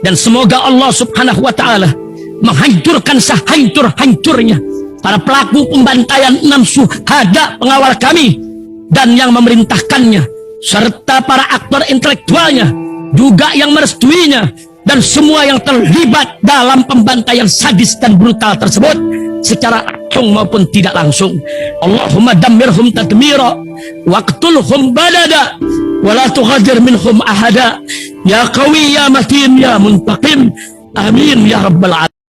Dan semoga Allah subhanahu wa ta'ala menghancurkan sehancur-hancurnya para pelaku pembantaian 6 syuhada pengawal kami dan yang memerintahkannya, serta para aktor intelektualnya juga yang merestuinya, dan semua yang terlibat dalam pembantaian sadis dan brutal tersebut secara langsung maupun tidak langsung. Allahumma dammirhum tadmira waqtulhum balada wala tughadir minhum ahada ya qawi ya matin ya muntaqim amin ya rabbal alamin.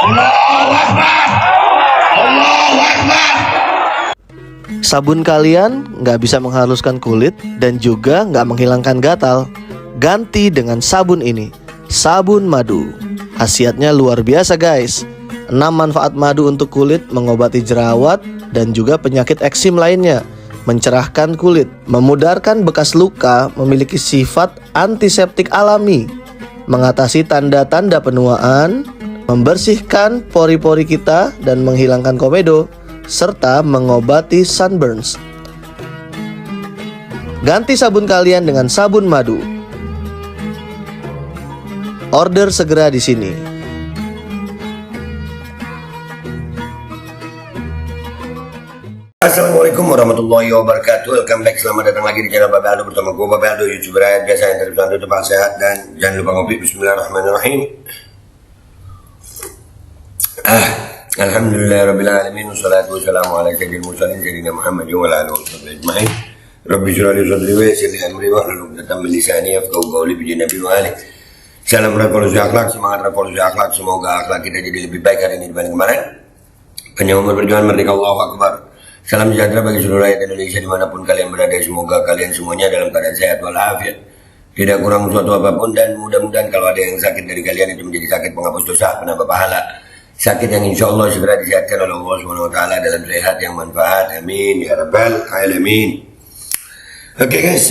Allahu Akbar, Allahu Akbar. Sabun kalian nggak bisa menghaluskan kulit dan juga nggak menghilangkan gatal. Ganti dengan sabun ini, sabun madu. Khasiatnya luar biasa guys. 6 manfaat madu untuk kulit: mengobati jerawat dan juga penyakit eksim lainnya, mencerahkan kulit, memudarkan bekas luka, memiliki sifat antiseptik alami, mengatasi tanda-tanda penuaan, membersihkan pori-pori kita dan menghilangkan komedo, serta mengobati sunburns. Ganti sabun kalian dengan sabun madu. Order segera di sini. Assalamualaikum warahmatullahi wabarakatuh. Welcome back, selamat datang lagi di channel Babe Aldo bersama gue Babe Aldo, YouTuber rakyat biasa yang terus bantu tetap sehat dan jangan lupa ngopi. Bismillahirrahmanirrahim. Alhamdulillahirabbil alamin wassalatu wassalamu ala sayyidil mursalin sayyidina Muhammad wa ala alihi washabbihi ajmain. Rabbi shrah li sadri wa yassir li amri wahlul 'uqdatam min lisani yafqahu qawli bi nabi wa ali. Salam revolusi akhlak, semangat revolusi akhlak. Semoga akhlak kita jadi lebih baik hari ini dibanding kemarin. Panjang umur berjuang merdeka, Allahu Akbar. Salam sejahtera bagi seluruh rakyat Indonesia dimanapun kalian berada. Semoga kalian semuanya dalam keadaan sehat walafiat, tidak kurang suatu apapun, dan mudah-mudahan kalau ada yang sakit dari kalian itu menjadi sakit penghapus dosa, penambah pahala, sakit yang insya Allah segera disehatkan oleh Allah Subhanahu Wa Taala dalam sehat yang manfaat. Amin ya rabbal alamin. Oke guys,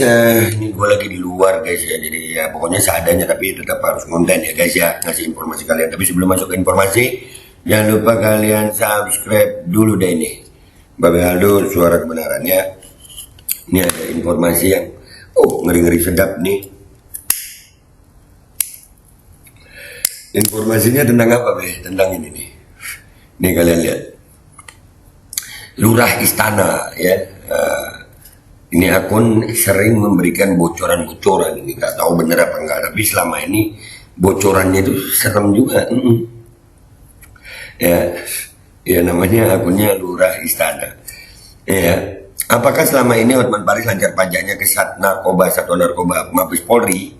ini gue lagi di luar guys ya, jadi ya pokoknya seadanya tapi tetap harus konten ya guys ya, ngasih informasi kalian. Tapi sebelum masuk ke informasi, jangan lupa kalian subscribe dulu deh ini Babe Aldo, suara kebenarannya. Ini ada informasi yang ngeri-ngeri sedap nih. Informasinya tentang apa Be? Tentang ini nih. Nih kalian lihat. Lurah Istana ya. Ini akun sering memberikan bocoran-bocoran, ini nggak tahu bener apa enggak, tapi selama ini bocorannya itu serem juga. Ya namanya akunnya Lurah Istana. Ya, apakah selama ini Hotman Paris lancar pajaknya ke Satuan Narkoba Mabes Polri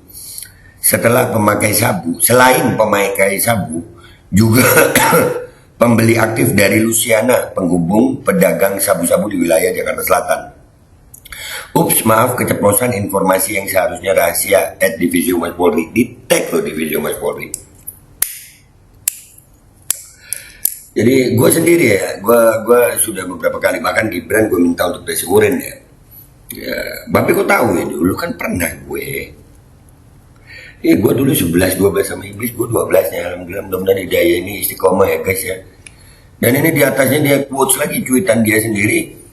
setelah pemakai sabu, selain pemakai sabu juga pembeli aktif dari Luciana, penghubung pedagang sabu-sabu di wilayah Jakarta Selatan. Ups, maaf keceplosan informasi yang seharusnya rahasia @Divisi Humas Polri. Di-tag loh Divisi Humas Polri. Jadi gue sendiri ya, gue sudah beberapa kali, bahkan Gibran gue minta untuk tes urin ya. Bapak kok tahu ya, dulu kan pernah gue. Gue dulu 11-12 sama iblis, gue 12-nya. Alhamdulillah, mudah-mudahan hidayah ini istiqomah ya guys ya. Dan ini di atasnya dia quotes lagi cuitan dia sendiri.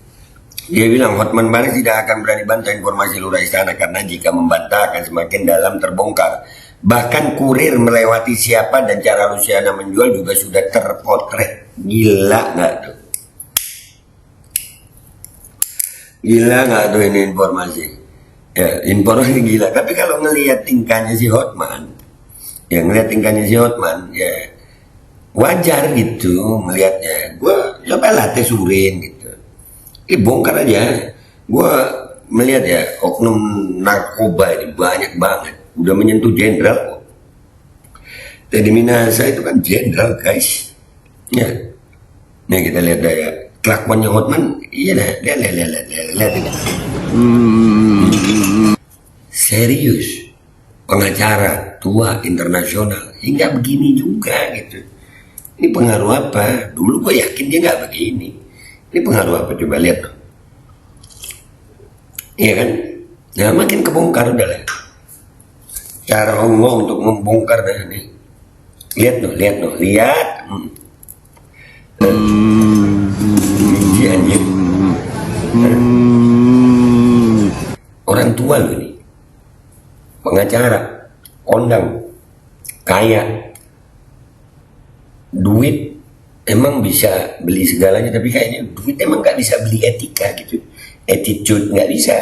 Dia bilang Hotman Paris tidak akan berani bantah informasi Lurah Istana karena jika membantah akan semakin dalam terbongkar. Bahkan kurir melewati siapa dan cara Luciana menjual juga sudah terpotret. Gila nggak tuh? Gila nggak tuh ini informasi? Ya, informasi gila. Tapi kalau ngelihat tingkahnya si Hotman, ya wajar gitu melihatnya. Gue coba tes urin gitu. Bongkar aja. Gue melihat ya, oknum narkoba ini banyak banget. Udah menyentuh jenderal kok. Teddy Minasa itu kan jenderal guys. Ya. Nih kita lihat ya. Kelakuannya Hotman. Iya lah. Lihat ini. Serius. Pengacara tua internasional. Hingga begini juga gitu. Ini pengaruh apa? Dulu gue yakin dia nggak begini. Ini pengaruh apa? Coba lihat. Iya kan? Nah makin kebongkar udah lah. Cara Allah untuk membongkar dah nih. Lihat. Anjing. Orang tua loh ini. Pengacara. kondang, kaya, duit emang bisa beli segalanya, tapi kayaknya duit emang nggak bisa beli etika gitu, attitude nggak bisa.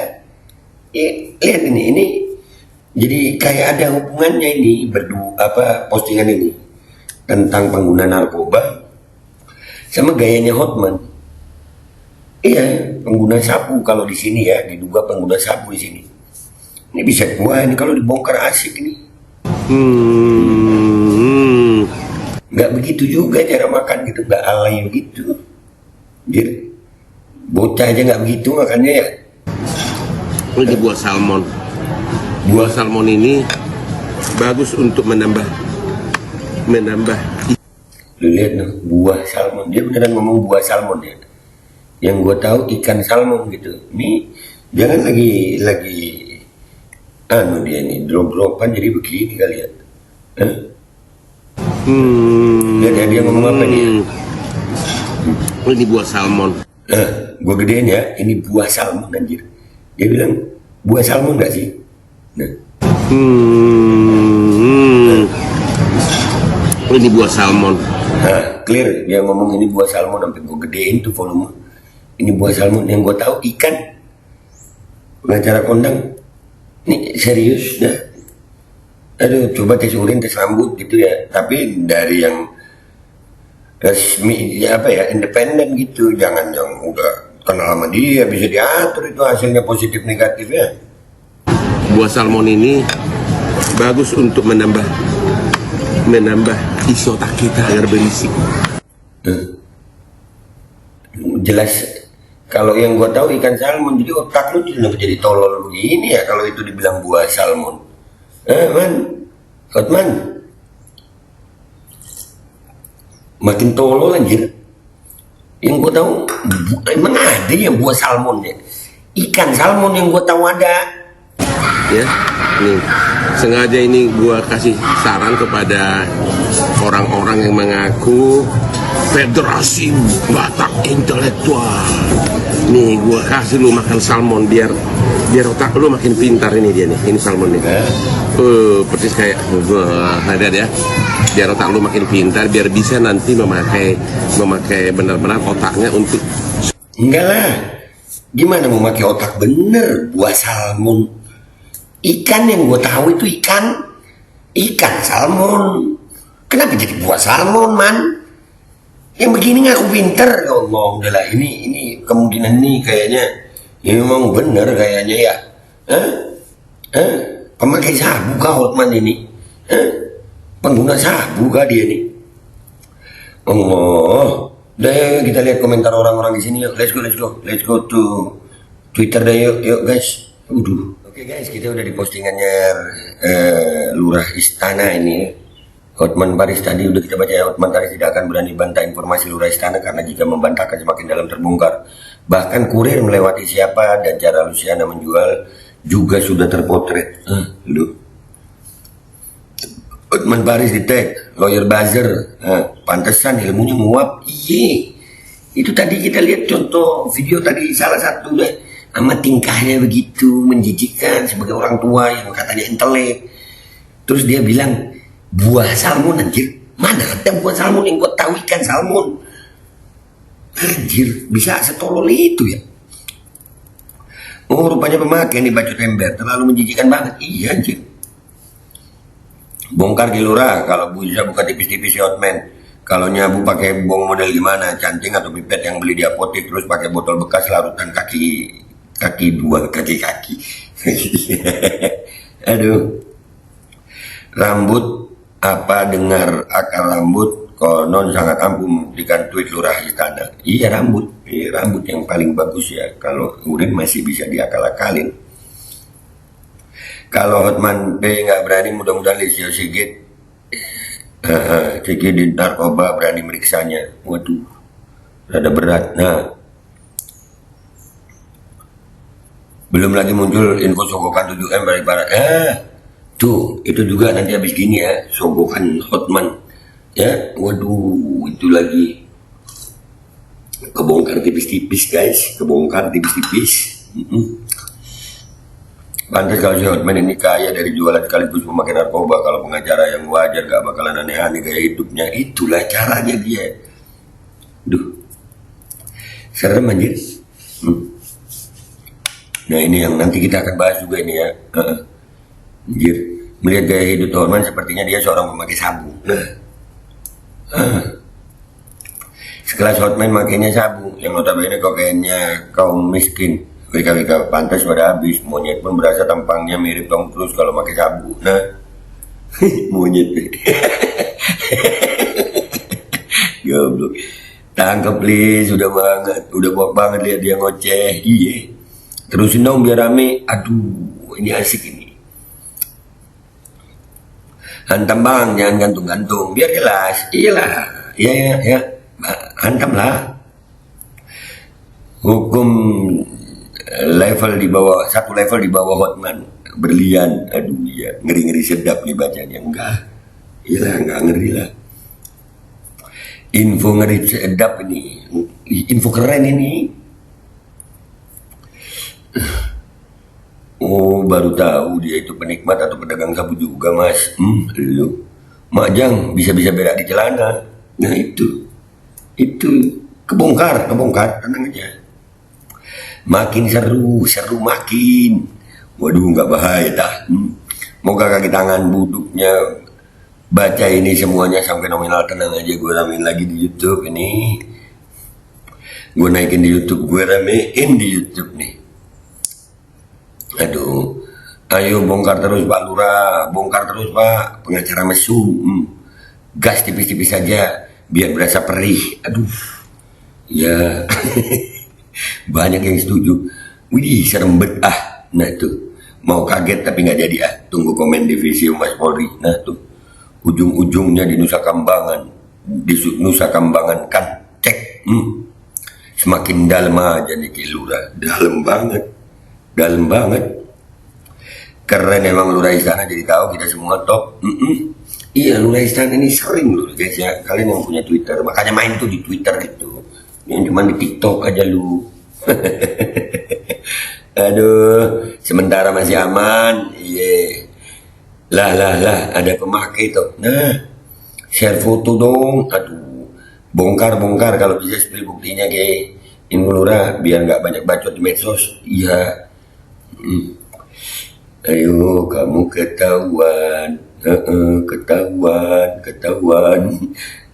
Lihat ini jadi kayak ada hubungannya ini postingan ini tentang pengguna narkoba sama gayanya Hotman. Iya, pengguna sabu kalau di sini ya, diduga pengguna sabu di sini. Ini bisa ini kalau dibongkar asik ini. Nggak begitu juga cara makan gitu, nggak alay gitu. Jadi bocah aja nggak begitu makannya ya. Ini buah salmon. Buah salmon ini bagus untuk menambah. Lu lihat noh, buah salmon. Dia beneran ngomong buah salmon ya. Yang gue tahu ikan salmon gitu. Ini jangan lagi dia nih drop-dropan jadi begini kali ya. Lihat dia ngomong apa dia? Ini buah salmon. Gue gedein ya, ini buah salmon anjir. Dia bilang buah salmon gak sih? Nah. Ini buah salmon. Nah, clear dia ngomong ini buah salmon sampai gue gedein tuh volume. Ini buah salmon, yang gue tahu ikan. Pengacara kondang. Ini serius dah. Aduh, coba tes urin, tes rambut gitu ya. Tapi dari yang resmi ya independen gitu. Jangan yang udah kenal sama dia bisa diatur itu hasilnya positif negatifnya. Buah salmon ini bagus untuk menambah isi otak kita agar berisi. Jelas kalau yang gue tahu ikan salmon, jadi otak lu jadi tolol begini ya kalau itu dibilang buah salmon. Hotman makin tolol anjir. Yang gue tahu emang ada yang buah salmon ya. Ikan salmon yang gue tahu ada. Ya, nih sengaja ini gua kasih saran kepada orang-orang yang mengaku Federasi Batak Intelektual. Nih gua kasih lu makan salmon biar otak lu makin pintar. Ini dia nih, ini salmon nih. Persis kayak ada ya. Biar otak lu makin pintar, biar bisa nanti memakai benar-benar otaknya untuk. Enggak lah, gimana mau pakai otak bener buah salmon? Ikan yang gue tahu itu ikan salmon. Kenapa jadi buah salmon, man? Yang begini ngaku pinter. Ya Allah, udahlah ini kemungkinan nih kayaknya ini memang bener kayaknya ya. Pemakai sabu kah Hotman ini? Pengguna sabu kah dia nih? Allah. Udah ya, kita lihat komentar orang-orang di sini yuk. Let's go to Twitter deh yuk guys. Oke guys, kita udah di postingannya Lurah Istana ini. Hotman Paris tadi udah kita baca ya. Hotman Paris tidak akan berani bantah informasi Lurah Istana karena jika membantahkan semakin dalam terbongkar. Bahkan kurir melewati siapa dan cara Luciana menjual juga sudah terpotret. Hotman Paris di tag, lawyer buzzer. Pantesan ilmunya nguap. Iya. Itu tadi kita lihat contoh video tadi salah satu deh. Sama tingkahnya begitu menjijikkan sebagai orang tua yang katanya intelek. Terus dia bilang buah salmon anjir. Mana ada buah salmon yang gue tahu ikan salmon. Anjir, bisa setolol itu ya. Oh rupanya pemakai nih baju ember, terlalu menjijikkan banget. Iya anjir. Bongkar di Lurah, kalau bisa buka tipis-tipis ya Hotman. Kalau nyabu pakai bong model gimana, canting atau pipet yang beli di apotek, terus pakai botol bekas larutan kaki buah kaki. Aduh. Rambut apa dengar akar rambut konon sangat ampuh memberikan tweet Lurah Istana. Iya rambut yang paling bagus ya. Kalau urin masih bisa diakal-akalin. Kalau Hotman P nggak berani, mudah-mudahan Lisio Sigit di narkoba berani meriksanya. Waduh, rada berat. Nah, belum lagi muncul info sogokan 7M dari barat. Tuh, itu juga nanti habis gini ya, sogokan Hotman. Ya, waduh, itu lagi kebongkar tipis-tipis guys, kebongkar tipis-tipis. Pantas kalau si Hotman ini kaya dari jualan sekaligus memakai narkoba. Kalau pengacara yang wajar gak bakalan aneh-aneh gaya hidupnya. Itulah caranya dia. Duh, serem anjir. Nah ini yang nanti kita akan bahas juga ini ya. Anjir, melihat gaya hidup Hotman sepertinya dia seorang pemakai sabu. Sekelas Hotman makainya sabu, yang notabene kokainnya kaum miskin. Mereka pantas pada habis. Monyet pun berasa tampangnya mirip Tom Cruise kalau pakai sabu. Nah, monyet. Goblok. Tangkap please, udah banget lihat dia ngoceh. Iya. Terusin dong biar rame. Aduh, ini asik ini. Hantam bang, jangan gantung-gantung, biar jelas. Iyalah, ya. Hantam lah. Hukum level di bawah, satu level di bawah Hotman, berlian. Aduh ya, ngeri-ngeri sedap nih bacanya. Enggak, iyalah enggak ngeri lah. Info ngeri sedap ini, info keren ini. Oh, baru tahu dia itu penikmat atau pedagang sabu juga, Mas. Lu Majang bisa-bisa berak di celana. Nah itu kebongkar, tenang aja. Makin seru makin. Waduh, nggak bahaya dah. Moga kaki tangan buduknya baca ini semuanya sampai nominal. Tenang aja, gue ramein lagi di YouTube ini. Gue naikin di YouTube, gue ramein di YouTube nih. Aduh, ayo bongkar terus Pak Lurah, bongkar terus Pak, pengacara mesum. Gas tipis-tipis saja, biar berasa perih. Aduh, ya. Banyak yang setuju. Wih, serem bet Nah tuh, mau kaget tapi nggak jadi Tunggu komen divisi Humas Polri. Nah tuh, ujung-ujungnya di Nusa Kambangan. Di Nusa Kambangan kan, cek. Semakin dalam aja nih Lurah, dalam banget. Keren emang Lurah Istana, jadi tahu kita semua top. Iya, Lurah Istana ini sering loh guys ya. Kalian yang punya Twitter, makanya main tuh di Twitter gitu. Yang cuma di TikTok aja lu. Aduh, sementara masih aman. Iya. Lah, ada pemakai tuh. Nah, share foto dong. Aduh, bongkar kalau bisa spill buktinya kayak Info Lurah biar nggak banyak bacot di medsos. Iya. Ayo kamu ketahuan. Ketahuan.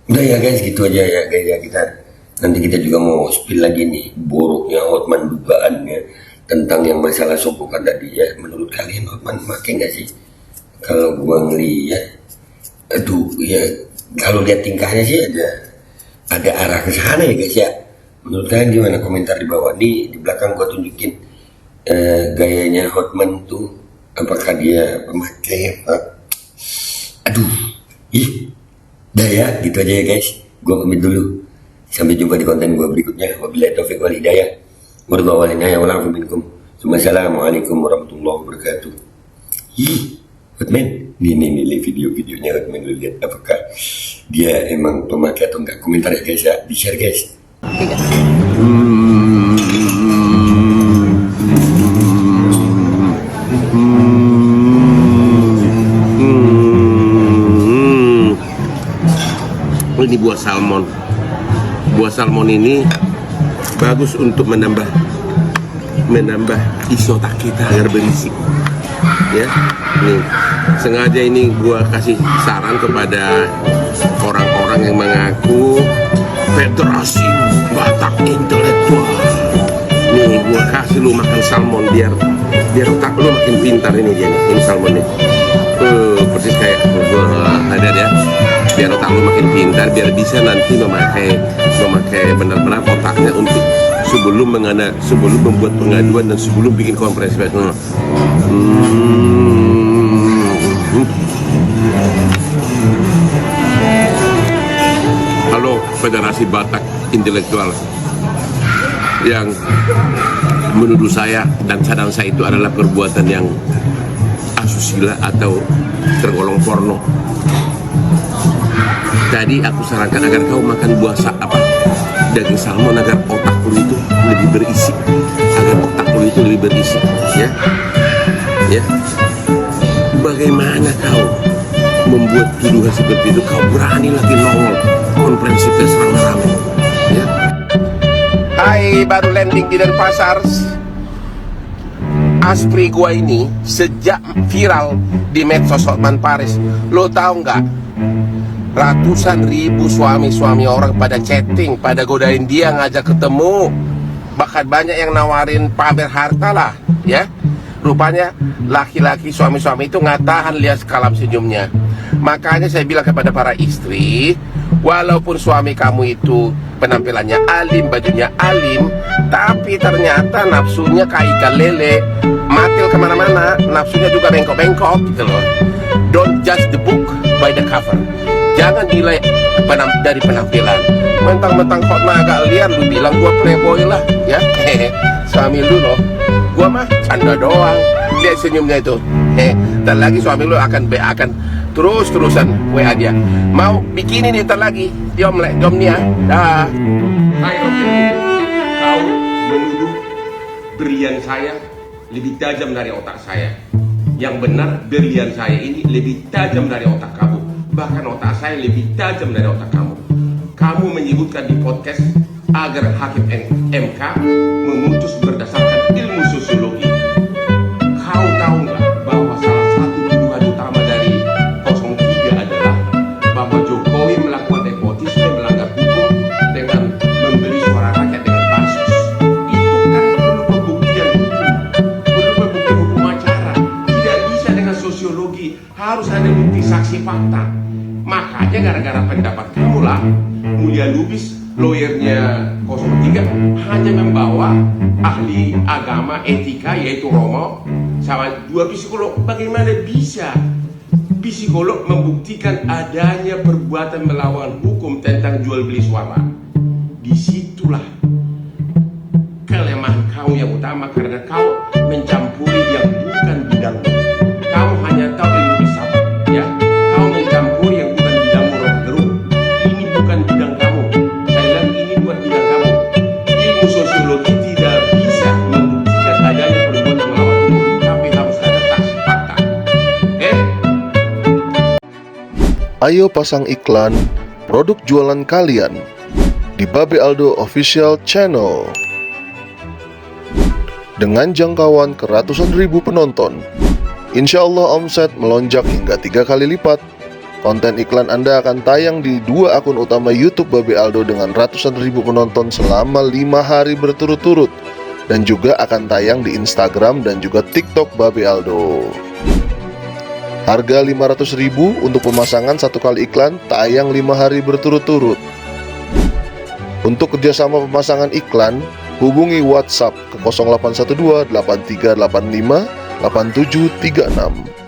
Udah ya guys, gitu aja ya guys ya. Nanti kita juga mau spill lagi nih buruknya Hotman dugaannya tentang yang masalah sopokan tadi ya. Menurut kalian Hotman makin nggak sih? Kalau gua ngeliat, aduh ya kalau lihat tingkahnya sih ada arah ke sana ya guys ya. Menurut kalian gimana? Komentar di bawah nih. Di belakang gua tunjukin gayanya Hotman tuh, apakah dia pemakai apa? Aduh, dah ya gitu aja ya guys. Gua pamit dulu. Sampai jumpa di konten gue berikutnya. Wabillahi taufiq wal hidayah. Wassalamualaikum warahmatullahi wabarakatuh. Hotman, nih video-videonya Hotman, lu lihat apakah dia emang pemakai atau enggak? Komentar ya guys ya, di share guys. Ini buah salmon. Buah salmon ini bagus untuk menambah isi otak kita agar berisi. Ya, nih sengaja ini gua kasih saran kepada orang-orang yang mengaku Federasi Batak Intelektual. Nih gua kasih lu makan salmon biar otak lu makin pintar. Ini dia nih, ini salmonnya. Persis kayak gua ada ya. Biar otak lu makin pintar, biar bisa nanti memakai benar-benar otaknya untuk sebelum membuat pengaduan dan sebelum bikin konferensi pers. Halo Federasi Batak Intelektual yang menuduh saya dan cadang saya itu adalah perbuatan yang asusila atau tergolong porno. Tadi aku sarankan agar kau makan buah daging salmon agar otak lu itu lebih berisi, ya. Ya, bagaimana kau membuat tuduhan seperti itu? Kau berani lagi nongol konferensi pers rame-rame, ya? Hai, baru landing di Denpasar. Astri gua ini sejak viral di medsos Hotman Paris, lo tahu nggak? Ratusan ribu suami-suami orang pada chatting, pada godain dia, ngajak ketemu. Bahkan banyak yang nawarin pamer harta lah, ya. Rupanya laki-laki suami-suami itu nggak tahan lihat kalam senyumnya. Makanya saya bilang kepada para istri, walaupun suami kamu itu penampilannya alim, bajunya alim, tapi ternyata nafsunya kayak ikan lele, matil kemana-mana, nafsunya juga bengkok-bengkok gitu loh. Don't judge the book by the cover. Jangan nilai dari penampilan. Mentang-mentang Hotman agak liar, lu bilang gua playboy lah, ya. Suami lu loh, gua mah canda doang. Lihat senyumnya itu. Dan lagi suami lu akan terus-terusan WA dia. Mau bikini nih ntar lagi, diom nih ya. Dah. Hai Rocky, kau menuduh berlian saya lebih tajam dari otak saya. Yang benar, berlian saya ini lebih tajam dari otak kamu. Bahkan otak saya lebih tajam dari otak kamu. Kamu menyebutkan di podcast agar hakim MK memutus berdasarkan ilmu sosiologi. Kau tahu nggak bahwa salah satu tuduhan utama dari 03 adalah bahwa Jokowi melakukan nepotisme, melanggar hukum dengan membeli suara rakyat dengan bansos. Itu kan perlu pembuktian hukum, perlu pembuktian hukum acara. Tidak bisa dengan sosiologi, harus ada bukti saksi fakta. Makanya gara-gara pendapat kamu lah, Mulia Lubis, lawyernya 03, hanya membawa ahli agama etika yaitu Romo sama 2 psikolog. Bagaimana bisa psikolog membuktikan adanya perbuatan melawan hukum tentang jual beli suara? Disitulah kelemahan kau yang utama, karena kau mencampuri yang bukan bidangmu. Kamu hanya tahu ilmu hisab, ya. Kau mencampuri yang bukan bidangmu, roh gerung. Ini bukan bidang kamu. Saya bilang ini bukan bidang kamu. Ilmu sosiologi tidak bisa membuktikan adanya perbuatan melawan hukum, tapi harus ada saksi fakta. Ayo pasang iklan produk jualan kalian di Babe Aldo Official Channel. Dengan jangkauan ke ratusan ribu penonton, insya Allah omset melonjak hingga 3 kali lipat. Konten iklan Anda akan tayang di 2 akun utama YouTube Babe Aldo dengan ratusan ribu penonton selama 5 hari berturut-turut, dan juga akan tayang di Instagram dan juga TikTok Babe Aldo. Harga 500.000 untuk pemasangan 1 kali iklan, tayang 5 hari berturut-turut. Untuk kerjasama pemasangan iklan, hubungi WhatsApp ke 0812 8385 8736.